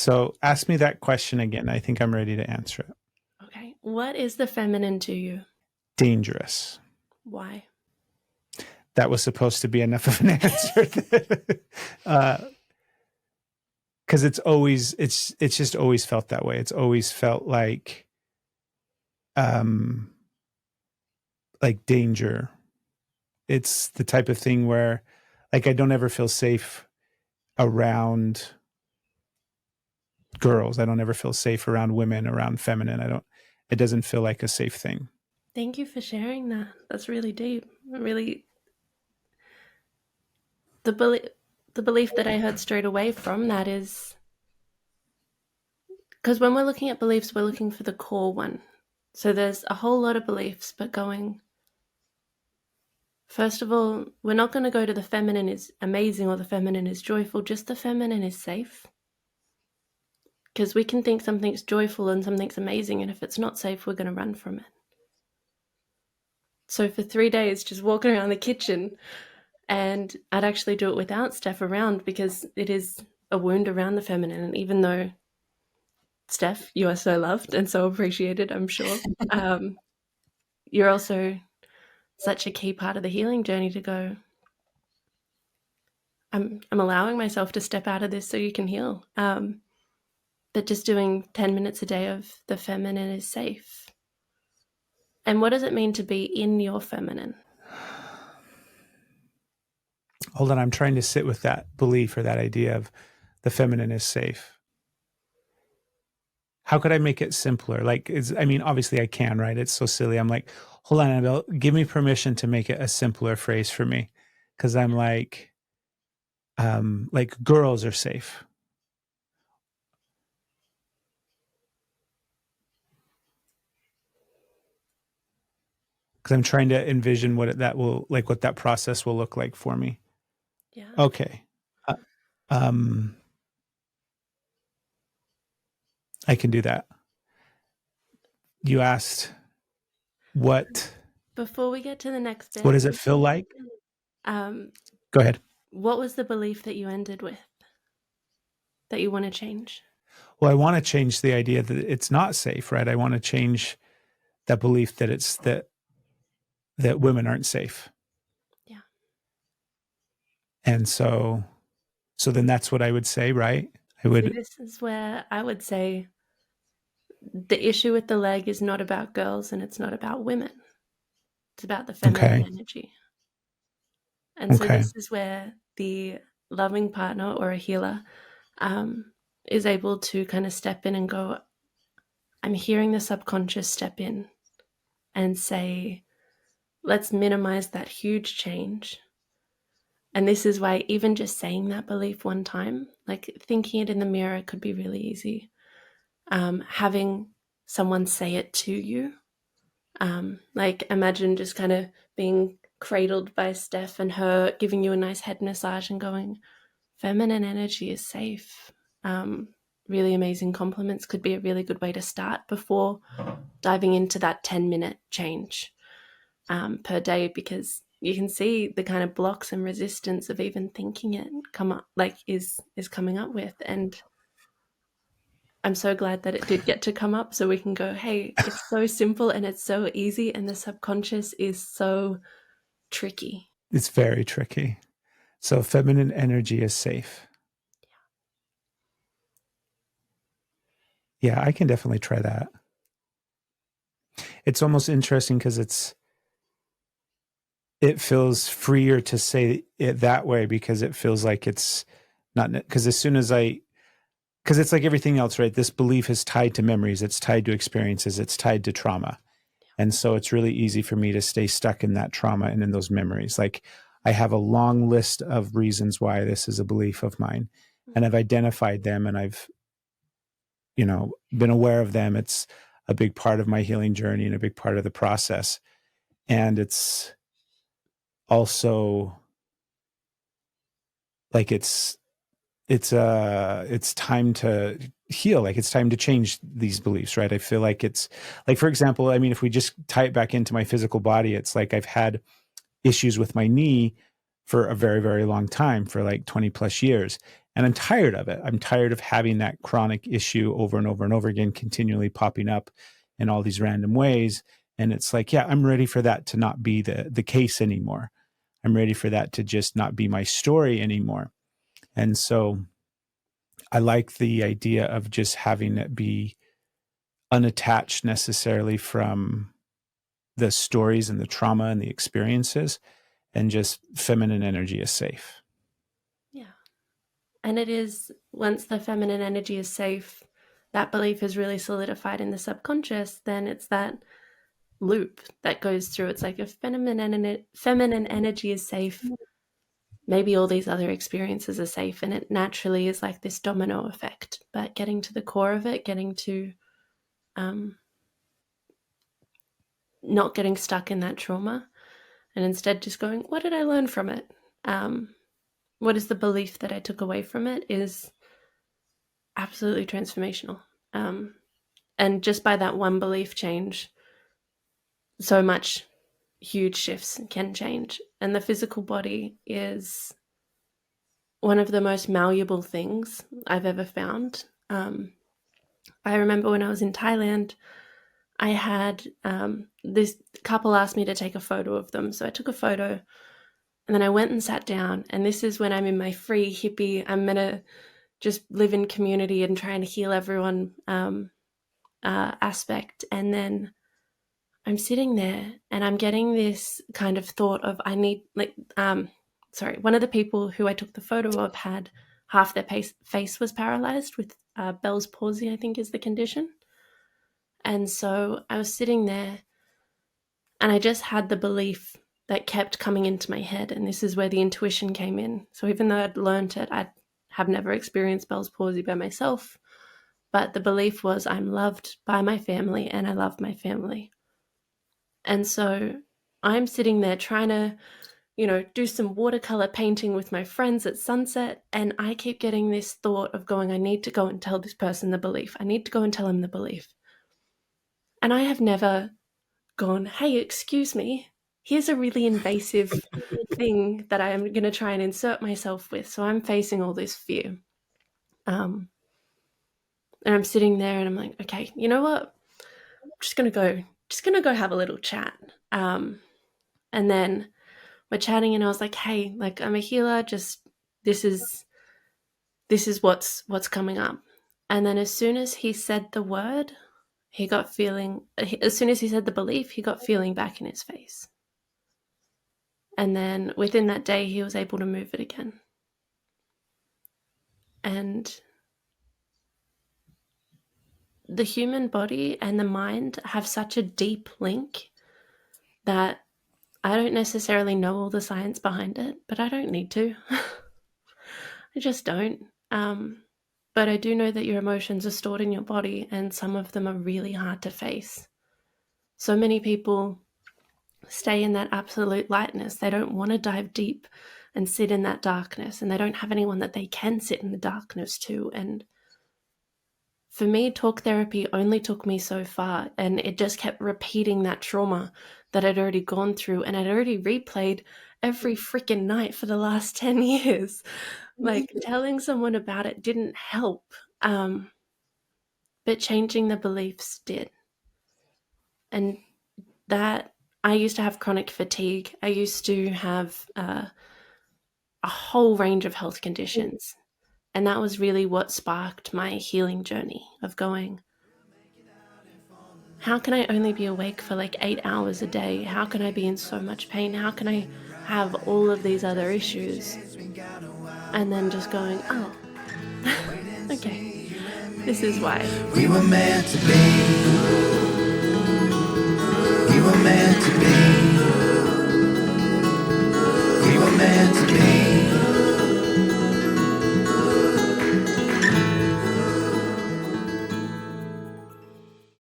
So ask me that question again. I think I'm ready to answer it. Okay. What is the feminine to you? Dangerous. Why? That was supposed to be enough of an answer. Because it's just always felt that way. It's always felt like danger. It's the type of thing where like I don't ever feel safe around girls. I don't ever feel safe around women, around feminine. It doesn't feel like a safe thing. Thank you for sharing that. That's really deep. Really, the belief that I heard straight away from that is, because when we're looking at beliefs, we're looking for the core one. So there's a whole lot of beliefs, but first of all, we're not going to go to the feminine is amazing or the feminine is joyful, just the feminine is safe. Because we can think something's joyful and something's amazing, and if it's not safe, we're going to run from it. So for 3 days, just walking around the kitchen, and I'd actually do it without Steph around because it is a wound around the feminine. And even though, Steph, you are so loved and so appreciated, I'm sure, you're also such a key part of the healing journey to go, I'm allowing myself to step out of this so you can heal. But just doing 10 minutes a day of the feminine is safe. And what does it mean to be in your feminine? Hold on, I'm trying to sit with that belief or that idea of the feminine is safe. How could I make it simpler? Obviously I can, right? It's so silly. I'm like, hold on, Annabelle, give me permission to make it a simpler phrase for me. Because I'm like girls are safe. Because I'm trying to envision what that process will look like for me. Yeah. Okay. I can do that. You asked what? Before we get to the next bit, what does it feel like? Go ahead. What was the belief that you ended with that you want to change? Well, I want to change the idea that it's not safe, right? I want to change that belief that it's that women aren't safe. Yeah. And so then that's what I would say, right? This is where I would say the issue with the leg is not about girls and it's not about women. It's about the feminine energy. And so this is where the loving partner or a healer is able to kind of step in and go, I'm hearing the subconscious step in and say, let's minimize that huge change. And this is why even just saying that belief one time, like thinking it in the mirror could be really easy. Having someone say it to you, like imagine just kind of being cradled by Steph and her giving you a nice head massage and going, feminine energy is safe. Really amazing compliments could be a really good way to start before diving into that 10-minute change per day, because you can see the kind of blocks and resistance of even thinking it come up, like is coming up with. And I'm so glad that it did get to come up so we can go, hey, it's so simple and it's so easy, and the subconscious is so tricky. It's very tricky. So feminine energy is safe. Yeah, I can definitely try that. It's almost interesting because it feels freer to say it that way, because it feels like it's not, because because it's like everything else, right? This belief is tied to memories, it's tied to experiences, it's tied to trauma. And so it's really easy for me to stay stuck in that trauma and in those memories. Like I have a long list of reasons why this is a belief of mine, and I've identified them and I've, been aware of them. It's a big part of my healing journey and a big part of the process. And it's also like it's time to heal. Like it's time to change these beliefs, right? I feel like it's like, for example, if we just tie it back into my physical body, it's like I've had issues with my knee for a very, very long time, for like 20 plus years. And I'm tired of it. I'm tired of having that chronic issue over and over and over again, continually popping up in all these random ways. And it's like, yeah, I'm ready for that to not be the case anymore. I'm ready for that to just not be my story anymore. And so I like the idea of just having it be unattached necessarily from the stories and the trauma and the experiences, and just feminine energy is safe. Yeah. And it is, once the feminine energy is safe, that belief is really solidified in the subconscious, then it's that loop that goes through. It's like, if feminine energy is safe, maybe all these other experiences are safe, and it naturally is like this domino effect. But getting to the core of it, getting to not getting stuck in that trauma, and instead just going, what did I learn from it? What is the belief that I took away from it, is absolutely transformational. And just by that one belief change, so much huge shifts can change. And the physical body is one of the most malleable things I've ever found. I remember when I was in Thailand, I had this couple asked me to take a photo of them. So I took a photo, and then I went and sat down. And this is when I'm in my free hippie, I'm going to just live in community and trying to heal everyone aspect. And then I'm sitting there and I'm getting this kind of thought of, I need, like, one of the people who I took the photo of had half their face was paralyzed with Bell's palsy, I think is the condition. And so I was sitting there and I just had the belief that kept coming into my head. And this is where the intuition came in. So even though I'd learned it, I have never experienced Bell's palsy by myself. But the belief was, I'm loved by my family and I love my family. And so I'm sitting there trying to, do some watercolor painting with my friends at sunset. And I keep getting this thought of going, I need to go and tell this person the belief. I need to go and tell him the belief. And I have never gone, hey, excuse me, here's a really invasive thing that I am going to try and insert myself with. So I'm facing all this fear. And I'm sitting there and I'm like, okay, you know what? I'm just going to go have a little chat. And then we're chatting and I was like, hey, like, I'm a healer. Just, this is what's coming up. And then as soon as he said the word, as soon as he said the belief, he got feeling back in his face. And then within that day, he was able to move it again. And the human body and the mind have such a deep link that I don't necessarily know all the science behind it, but I don't need to. I just don't. But I do know that your emotions are stored in your body, and some of them are really hard to face. So many people stay in that absolute lightness. They don't want to dive deep and sit in that darkness, and they don't have anyone that they can sit in the darkness to. And for me, talk therapy only took me so far, and it just kept repeating that trauma that I'd already gone through, and I'd already replayed every freaking night for the last 10 years. Like, telling someone about it didn't help, but changing the beliefs did. And that, I used to have chronic fatigue. I used to have a whole range of health conditions. And that was really what sparked my healing journey of going, how can I only be awake for like 8 hours a day? How can I be in so much pain? How can I have all of these other issues? And then just going, oh, okay, this is why. We were meant to be. We were meant to be. We were meant to be.